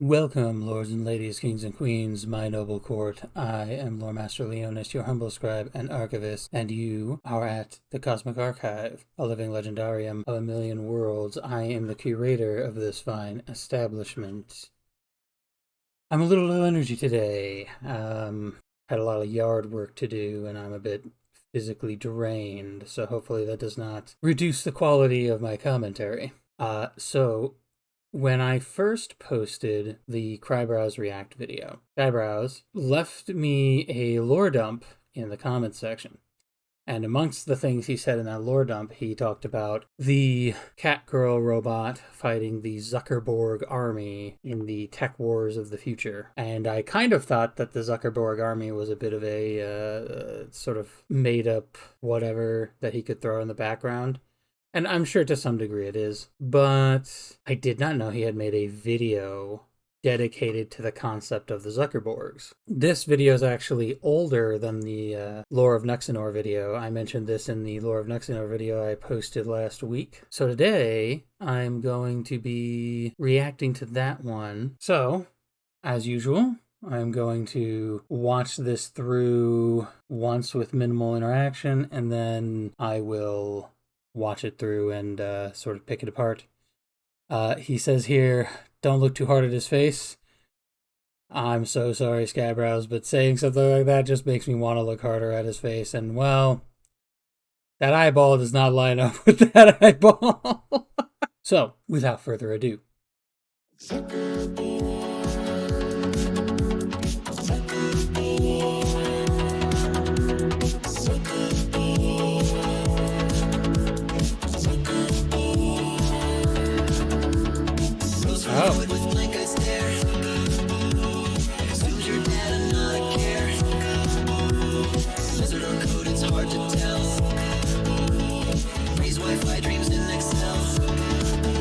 Welcome, lords and ladies, kings and queens, my noble court. I am Lord Master Leonis, your humble scribe and archivist, and you are at the Cosmic Archive, a living legendarium of a million worlds. I am the curator of this fine establishment. I'm a little low energy today. Had a lot of yard work to do, and I'm a bit physically drained, so hopefully that does not reduce the quality of my commentary. When I first posted the Crybrows React video, Skyebrows left me a lore dump in the comments section. And amongst the things he said in that lore dump, he talked about the cat girl robot fighting the Zuckerborg army in the tech wars of the future. And I kind of thought that the Zuckerborg army was a bit of a sort of made up whatever that he could throw in the background. And I'm sure to some degree it is, but I did not know he had made a video dedicated to the concept of the Zuckerborgs. This video is actually older than the Lore of Nuxenor video. I mentioned this in the Lore of Nuxenor video I posted last week. So today, I'm going to be reacting to that one. So, as usual, I'm going to watch this through once with minimal interaction, and then I will watch it through and sort of pick it apart. He says here, don't look too hard at his face. I'm so sorry, Skyebrows, but saying something like that just makes me want to look harder at his face. And, well, that eyeball does not line up with that eyeball. So, without further ado.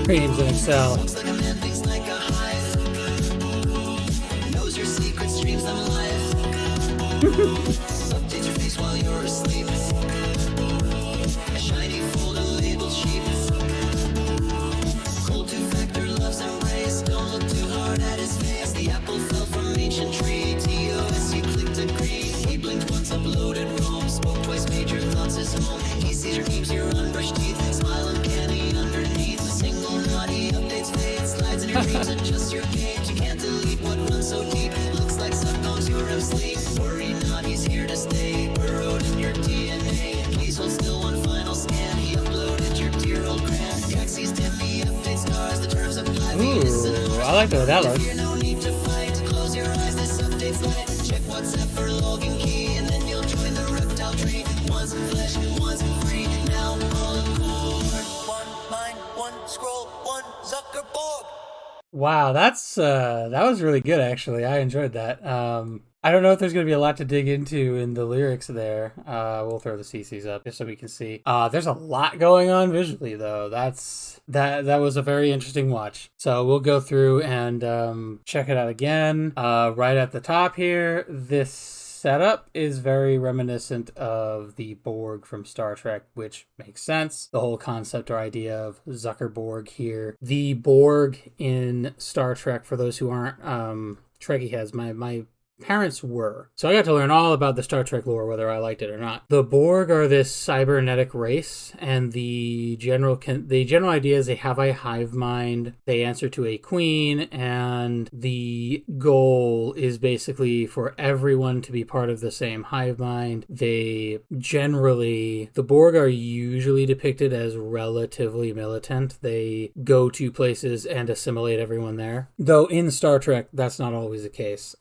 Dreams in Excel. Looks like a man thinks like a hive. Knows your secrets, streams them live. Updates your face while you're asleep. A shiny folder labeled sheep. Cold two-factor loves embrace. Don't look too hard at his face. The apple fell from ancient tree. TOS, you clicked agree. He blinked once, uploaded Rome. Spoke twice, made your thoughts his home. He sees your memes, your unbrushed teeth. Smile uncanny underneath. Naughty updates fade, slides in your dreams, adjust your cage. You can't delete what runs so deep. Looks like some knows you're asleep. Worry not, he's here to stay. Burrowed in your DNA. Please hold still one final scan. He uploaded your dear old grand. Galaxies dim the update stars. The terms apply. Ooh, I like the way that looks. No need to fight. Close your eyes, this update's light. Check WhatsApp for login key, and then you'll join the reptile tree. One's in flesh, one's in free. Now all aboard. One mind, one scroll. Zuckerberg. Wow, that was really good actually. I enjoyed that. I don't know if there's going to be a lot to dig into in the lyrics there. We'll throw the CCs up just so we can see. There's a lot going on visually though. That was a very interesting watch. So we'll go through and check it out again. Right at the top here, this setup is very reminiscent of the Borg from Star Trek, which makes sense. The whole concept or idea of Zuckerborg here. The Borg in Star Trek, for those who aren't Trekkie heads, my parents were. So I got to learn all about the Star Trek lore, whether I liked it or not. The Borg are this cybernetic race, and the general idea is they have a hive mind. They answer to a queen, and the goal is basically for everyone to be part of the same hive mind. The Borg are usually depicted as relatively militant. They go to places and assimilate everyone there. Though in Star Trek, that's not always the case.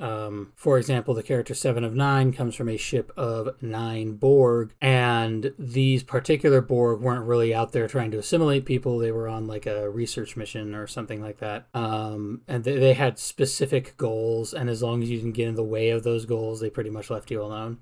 For example, the character 7 of 9 comes from a ship of 9 Borg, and these particular Borg weren't really out there trying to assimilate people. They were on like a research mission or something like that. And they had specific goals, and as long as you didn't get in the way of those goals, they pretty much left you alone.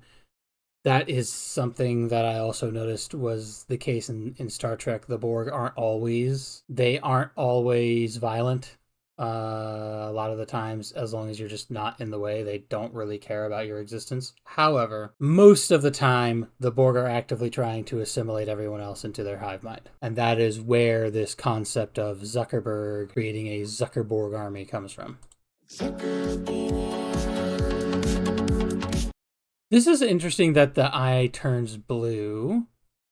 That is something that I also noticed was the case in Star Trek. The Borg aren't always violent. A lot of the times, as long as you're just not in the way, they don't really care about your existence. However, most of the time, the Borg are actively trying to assimilate everyone else into their hive mind. And that is where this concept of Zuckerberg creating a Zuckerborg army comes from. This is interesting that the eye turns blue.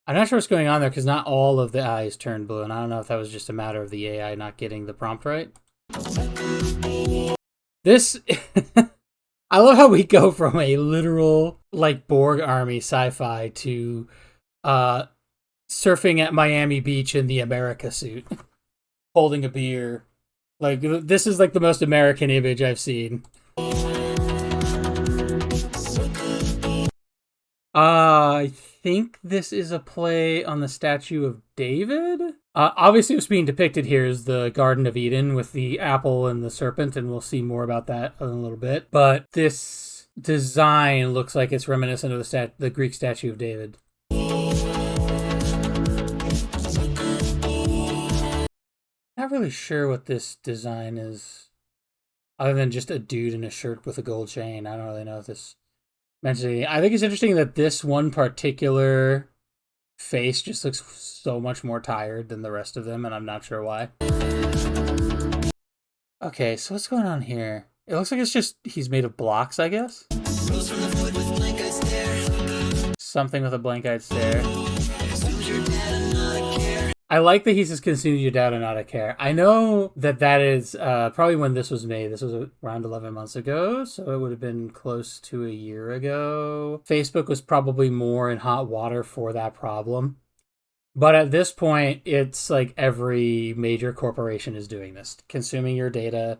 I'm not sure what's going on there because not all of the eyes turn blue, and I don't know if that was just a matter of the AI not getting the prompt right. This... I love how we go from a literal, like, Borg army sci-fi to surfing at Miami Beach in the America suit, holding a beer. Like, this is like the most American image I've seen. I think this is a play on the statue of David. Obviously, what's being depicted here is the Garden of Eden with the apple and the serpent, and we'll see more about that in a little bit. But this design looks like it's reminiscent of the Greek statue of David. Not really sure what this design is, other than just a dude in a shirt with a gold chain. I don't really know if this mentions anything. I think it's interesting that this one particular face just looks so much more tired than the rest of them, and I'm not sure why. Okay, so what's going on here? It looks like it's just he's made of blocks, I guess. Something with a blank-eyed stare. I like that he says consumed your data, not a care. I know that is probably when this was made. This was around 11 months ago, so it would have been close to a year ago. Facebook was probably more in hot water for that problem. But at this point, it's like every major corporation is doing this. Consuming your data,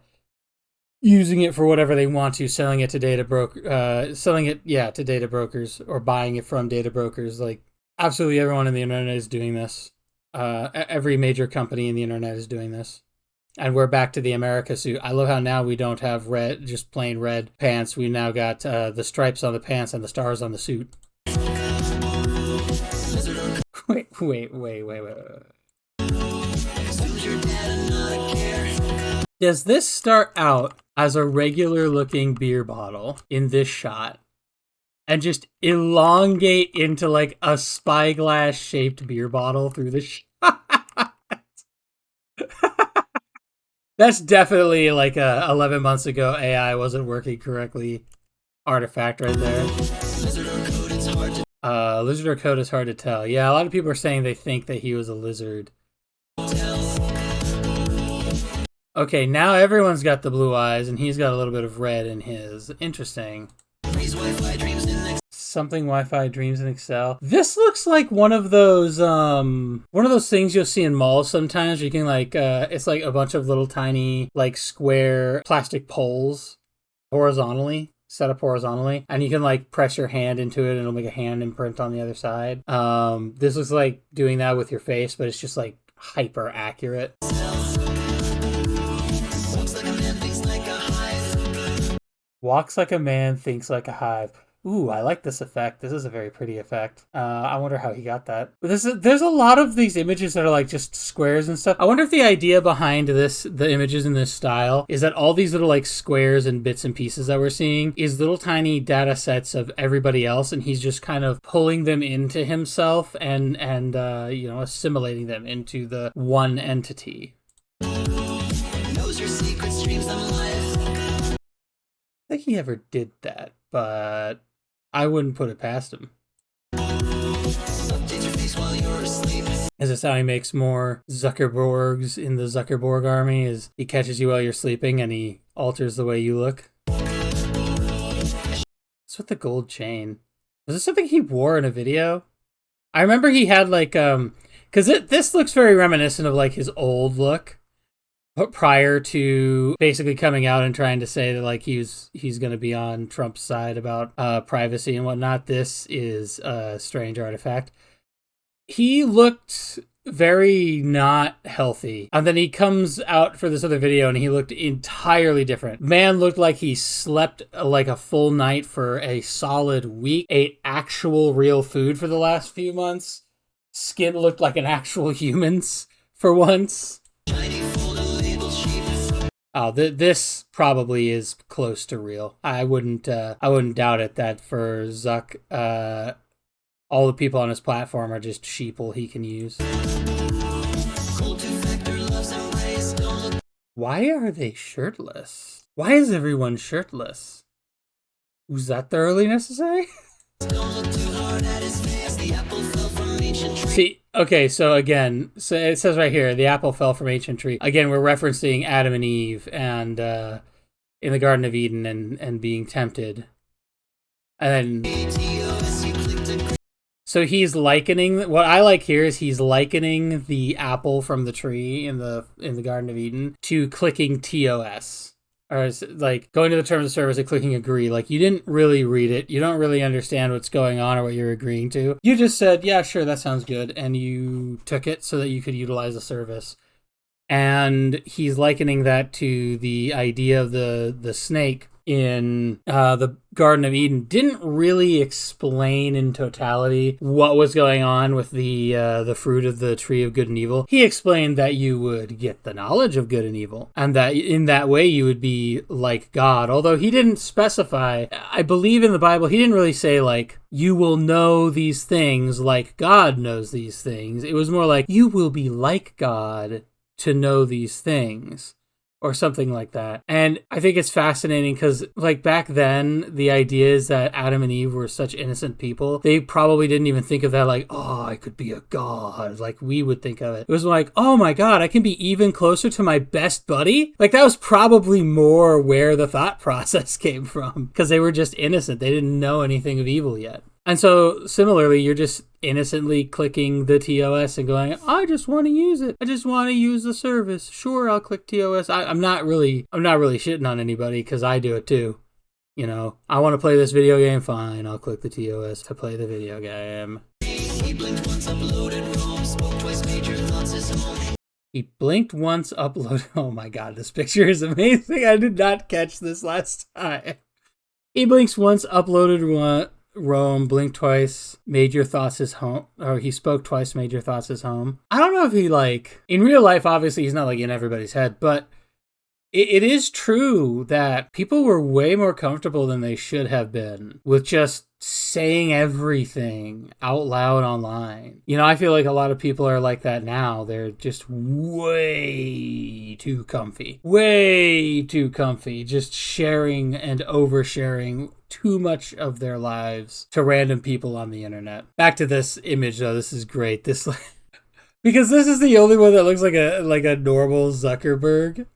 using it for whatever they want to, selling it to data to data brokers, or buying it from data brokers. Like, absolutely everyone in the internet is doing this. Every major company in the internet is doing this. And we're back to the America suit. I love how now we don't have red, just plain red pants. We now got the stripes on the pants and the stars on the suit. Wait. Does this start out as a regular looking beer bottle in this shot and just elongate into like a spyglass shaped beer bottle through the shot? That's definitely like a 11 months ago AI wasn't working correctly artifact right there. Lizard or code is hard to tell. Yeah, a lot of people are saying they think that he was a lizard. Okay, now everyone's got the blue eyes, and he's got a little bit of red in his. Interesting. Something Wi-Fi dreams in Excel. This looks like one of those things you'll see in malls sometimes. You can like it's like a bunch of little tiny like square plastic poles horizontally. Set up horizontally, and you can like press your hand into it and it'll make a hand imprint on the other side. This looks like doing that with your face, but it's just like hyper accurate. Walks like a man, thinks like a hive. Ooh, I like this effect. This is a very pretty effect. I wonder how he got that. There's a lot of these images that are like just squares and stuff. I wonder if the idea behind the images in this style, is that all these little like squares and bits and pieces that we're seeing is little tiny data sets of everybody else, and he's just kind of pulling them into himself and assimilating them into the one entity. Knows your secrets, dreams them alive. I think he ever did that, but I wouldn't put it past him. Is this how he makes more Zuckerborgs in the Zuckerborg army? Is he catches you while you're sleeping and he alters the way you look? What's with the gold chain? Was this something he wore in a video? I remember he had like because this looks very reminiscent of like his old look. But prior to basically coming out and trying to say that like he's going to be on Trump's side about privacy and whatnot, this is a strange artifact. He looked very not healthy. And then he comes out for this other video and he looked entirely different. Man looked like he slept like a full night for a solid week, ate actual real food for the last few months. Skin looked like an actual human's for once. Oh, this probably is close to real. I wouldn't doubt it that for Zuck, all the people on his platform are just sheeple he can use. Why are they shirtless? Why is everyone shirtless? Was that thoroughly necessary? See, okay, so again, so it says right here, the apple fell from ancient tree. Again, we're referencing Adam and Eve and in the Garden of Eden and being tempted. And then, so he's likening, what I like here is he's likening the apple from the tree in the Garden of Eden to clicking TOS. Or like going to the terms of service and clicking agree. Like you didn't really read it. You don't really understand what's going on or what you're agreeing to. You just said, yeah, sure, that sounds good. And you took it so that you could utilize the service. And he's likening that to the idea of the snake in the Garden of Eden. Didn't really explain in totality what was going on with the fruit of the tree of good and evil. He explained that you would get the knowledge of good and evil, and that in that way you would be like God. Although he didn't specify, I believe in the Bible, he didn't really say like, you will know these things like God knows these things. It was more like, you will be like God to know these things. Or something like that. And I think it's fascinating because, like, back then, the idea is that Adam and Eve were such innocent people. They probably didn't even think of that, like, oh, I could be a god, like we would think of it. It was like, oh my god, I can be even closer to my best buddy? Like, that was probably more where the thought process came from. Because they were just innocent. They didn't know anything of evil yet. And so, similarly, you're just innocently clicking the TOS and going, I just want to use it. I just want to use the service. Sure, I'll click TOS. I'm not really shitting on anybody because I do it too. You know, I want to play this video game. Fine, I'll click the TOS to play the video game. He blinked once, uploaded. Oh my god, this picture is amazing. I did not catch this last time. He blinks once, uploaded Rome, blinked twice, made your thoughts his home. Or he spoke twice, made your thoughts his home. I don't know if he, like, in real life, obviously he's not like in everybody's head, but it is true that people were way more comfortable than they should have been with just saying everything out loud online. You know, I feel like a lot of people are like that now. They're just way too comfy. Way too comfy. Just sharing and oversharing too much of their lives to random people on the internet. Back to this image though. This is great. This because this is the only one that looks like a normal Zuckerberg.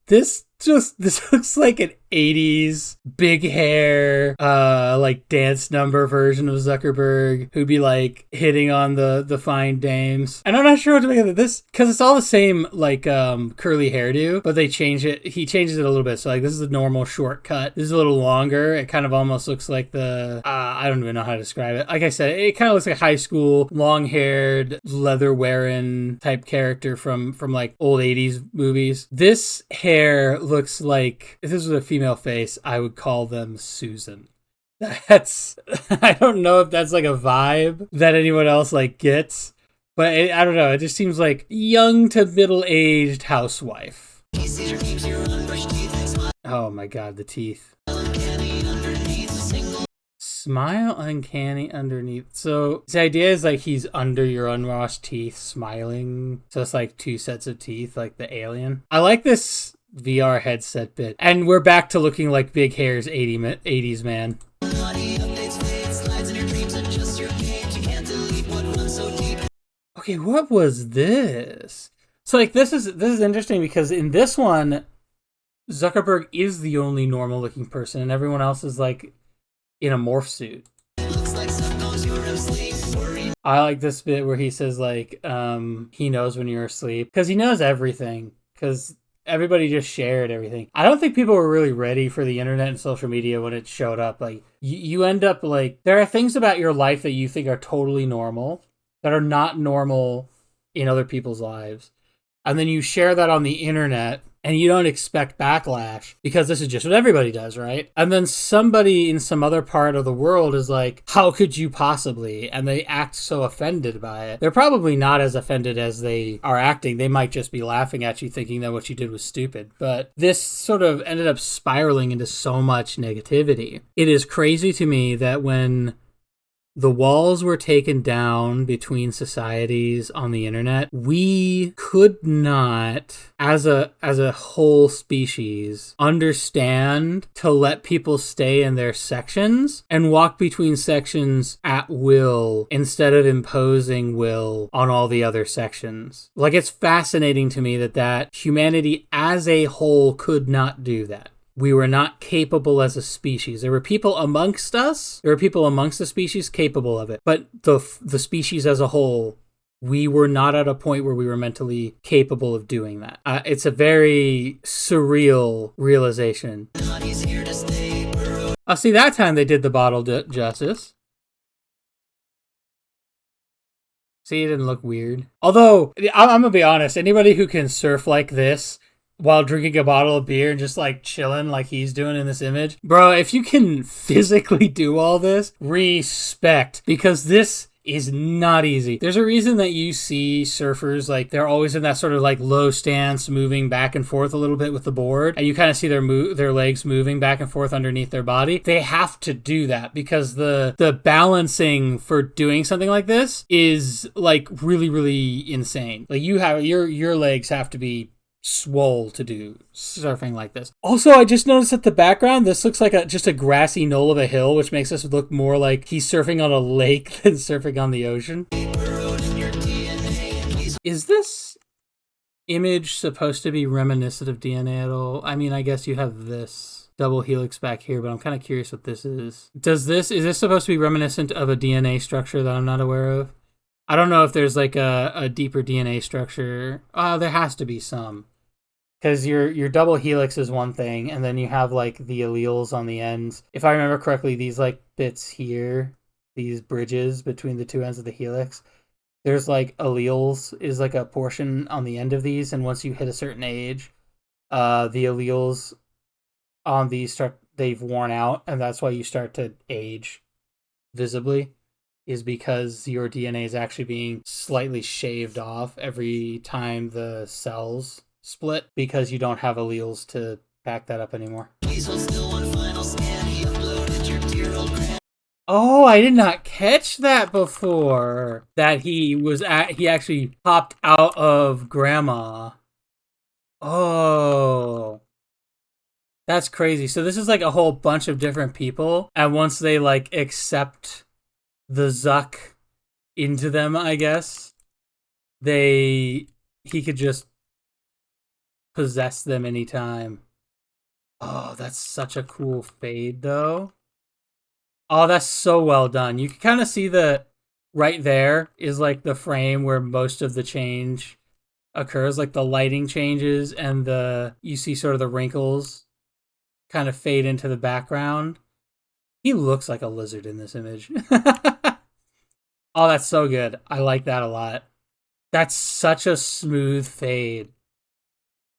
This looks like an 80s big hair, like dance number version of Zuckerberg who'd be like hitting on the fine dames. And I'm not sure what to make of this because it's all the same like curly hairdo, but they change it. He changes it a little bit. So like this is a normal shortcut. This is a little longer. It kind of almost looks like the I don't even know how to describe it. Like I said, it kind of looks like a high school, long-haired, leather-wearing type character from like old 80s movies. This hair looks like, if this was a female face, I would call them Susan. That's, I don't know if that's like a vibe that anyone else like gets, but I don't know. It just seems like young to middle-aged housewife. Oh my god, the teeth. Smile uncanny underneath. So the idea is like he's under your unwashed teeth smiling. So it's like two sets of teeth, like the alien. I like this VR headset bit. And we're back to looking like big hairs 80s man. Okay, what was this? So like this is interesting because in this one, Zuckerberg is the only normal looking person and everyone else is like in a morph suit. I like this bit where he says like he knows when you're asleep because he knows everything because everybody just shared everything. I don't think people were really ready for the internet and social media when it showed up. Like you end up like, there are things about your life that you think are totally normal that are not normal in other people's lives. And then you share that on the internet and you don't expect backlash because this is just what everybody does, right? And then somebody in some other part of the world is like, how could you possibly? And they act so offended by it. They're probably not as offended as they are acting. They might just be laughing at you thinking that what you did was stupid. But this sort of ended up spiraling into so much negativity. It is crazy to me that when the walls were taken down between societies on the internet, we could not, as a whole species, understand to let people stay in their sections and walk between sections at will instead of imposing will on all the other sections. Like, it's fascinating to me that humanity as a whole could not do that. We were not capable as a species. There were people amongst us, there were people amongst the species capable of it, but the species as a whole, we were not at a point where we were mentally capable of doing that. It's a very surreal realization. See, that time they did the bottle justice. See, it didn't look weird. Although, I'm gonna be honest, anybody who can surf like this while drinking a bottle of beer and just like chilling like he's doing in this image, bro, if you can physically do all this, respect, because this is not easy. There's a reason that you see surfers, like, they're always in that sort of like low stance, moving back and forth a little bit with the board, and you kind of see their legs moving back and forth underneath their body. They have to do that because the balancing for doing something like this is like really, really insane. Like, you have your legs have to be swole to do surfing like this. Also, I just noticed that the background, this looks like just a grassy knoll of a hill, which makes this look more like he's surfing on a lake than surfing on the ocean. Is this image supposed to be reminiscent of DNA at all? I mean, I guess you have this double helix back here, but I'm kind of curious what this is. Is this supposed to be reminiscent of a DNA structure that I'm not aware of? I don't know if there's like a deeper DNA structure. There has to be some. Because your double helix is one thing, and then you have like the alleles on the ends. If I remember correctly, these like bits here, these bridges between the two ends of the helix, there's like alleles is like a portion on the end of these, and once you hit a certain age, the alleles on these they've worn out, and that's why you start to age visibly, is because your DNA is actually being slightly shaved off every time the cells split, because you don't have alleles to back that up anymore. Oh, I did not catch that before. That he actually popped out of grandma. Oh, that's crazy. So this is like a whole bunch of different people, and once they like accept the Zuck into them, I guess, he could just possess them anytime. Oh, that's such a cool fade, though. Oh, that's so well done. You can kind of see right there is like the frame where most of the change occurs, like the lighting changes, and you see sort of the wrinkles kind of fade into the background. He looks like a lizard in this image. Oh, that's so good. I like that a lot. That's such a smooth fade.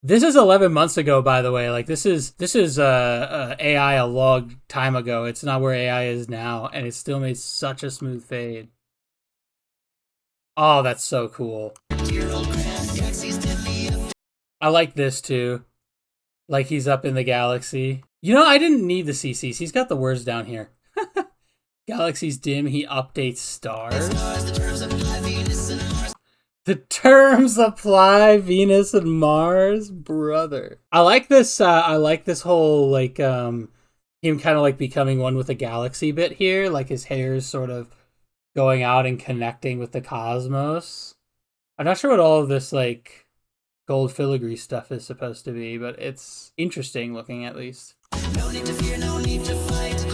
This is 11 months ago, by the way. Like, this is AI a long time ago. It's not where AI is now, and it still made such a smooth fade. Oh, that's so cool. I like this too. Like, he's up in the galaxy. You know, I didn't need the CCs. He's got the words down here. Galaxies dim, he updates stars. The terms apply Venus and Mars, brother. I like this. I like this whole like him kind of like becoming one with the galaxy bit here. Like, his hair is sort of going out and connecting with the cosmos. I'm not sure what all of this like gold filigree stuff is supposed to be, but it's interesting looking at least. No need to fear, no need to fight.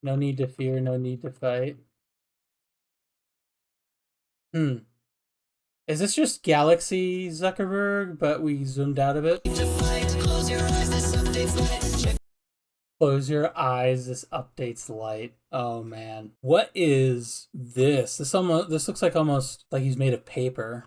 No need to fear, no need to fight. Is this just Galaxy Zuckerberg, but we zoomed out a bit? Close your eyes, this updates light. Close your eyes, this updates light. Oh man. What is this? This looks like almost like he's made of paper.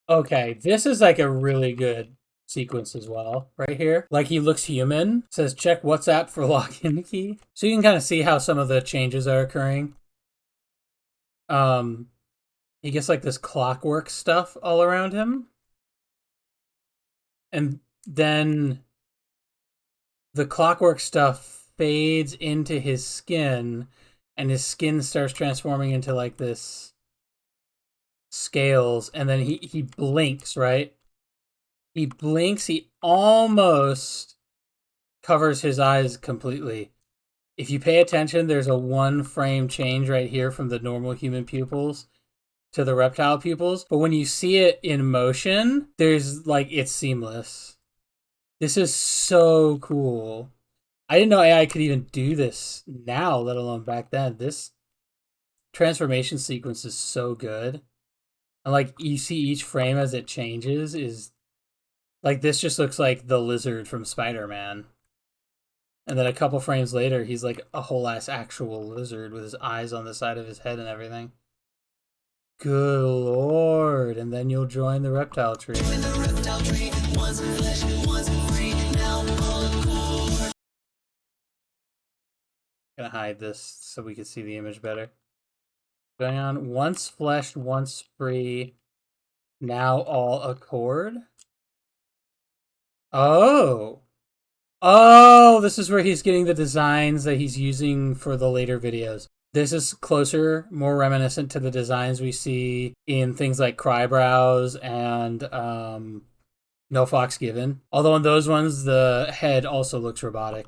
Okay, this is like a really good sequence as well, right here. Like, he looks human, says check WhatsApp for login key. So you can kind of see how some of the changes are occurring. He gets like this clockwork stuff all around him. And then the clockwork stuff fades into his skin, and his skin starts transforming into like this scales, and then he blinks, right? He blinks, he almost covers his eyes completely. If you pay attention, there's a 1 frame change right here from the normal human pupils to the reptile pupils. But when you see it in motion, there's like, it's seamless. This is so cool. I didn't know AI could even do this now, let alone back then. This transformation sequence is so good. And like, you see each frame as it changes is like, this just looks like the lizard from Spider-Man. And then a couple frames later, he's like a whole ass actual lizard with his eyes on the side of his head and everything. Good lord. And then you'll join the reptile tree. Gonna hide this so we can see the image better. Going on, once flesh, once free, now all accord. Oh. Oh, this is where he's getting the designs that he's using for the later videos. This is closer, more reminiscent to the designs we see in things like Crybrows and No Fox Given. Although in those ones, the head also looks robotic.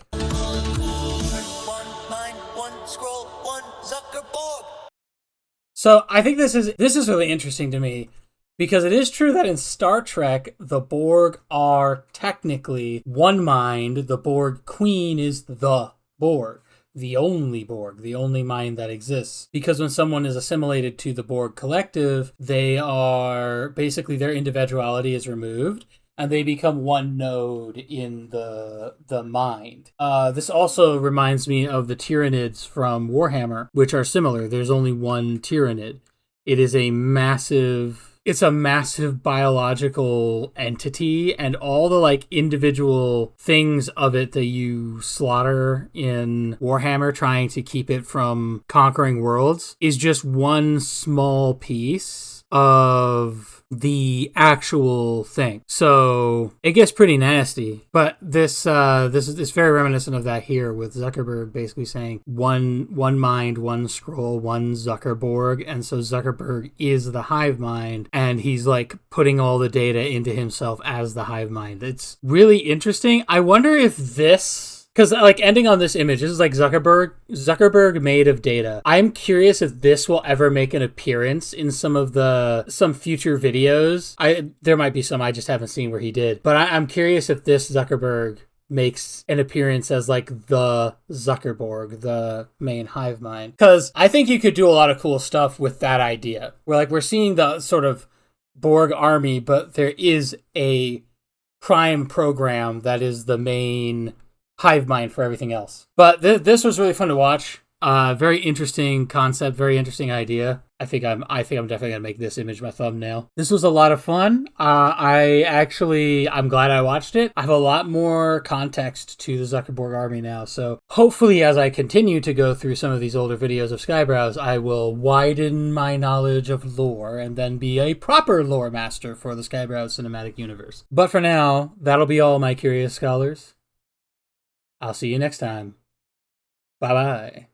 So I think this is really interesting to me, because it is true that in Star Trek, the Borg are technically one mind. The Borg Queen is the Borg, the only mind that exists. Because when someone is assimilated to the Borg collective, they are basically, their individuality is removed, and they become one node in the mind. This also reminds me of the Tyranids from Warhammer, which are similar. There's only one Tyranid. It is a massive biological entity, and all the like individual things of it that you slaughter in Warhammer trying to keep it from conquering worlds is just one small piece of the actual thing. So it gets pretty nasty. But this is very reminiscent of that here, with Zuckerberg basically saying one mind, one scroll, one Zuckerborg. And so Zuckerberg is the hive mind, and he's like putting all the data into himself as the hive mind. It's really interesting. I wonder if this, because like ending on this image, this is like Zuckerberg made of data. I'm curious if this will ever make an appearance in some future videos. There might be some I just haven't seen where he did, but I'm curious if this Zuckerberg makes an appearance as like the Zuckerborg, the main hive mind. Because I think you could do a lot of cool stuff with that idea. We're seeing the sort of Borg army, but there is a prime program that is the main hive mind for everything else. But this was really fun to watch. Very interesting concept, very interesting idea. I think I'm definitely gonna make this image my thumbnail. This was a lot of fun. I'm glad I watched it. I have a lot more context to the Zuckerberg army now, so hopefully as I continue to go through some of these older videos of Skyebrows, I will widen my knowledge of lore and then be a proper lore master for the Skyebrows cinematic universe. But for now, that'll be all, my curious scholars. I'll see you next time. Bye-bye.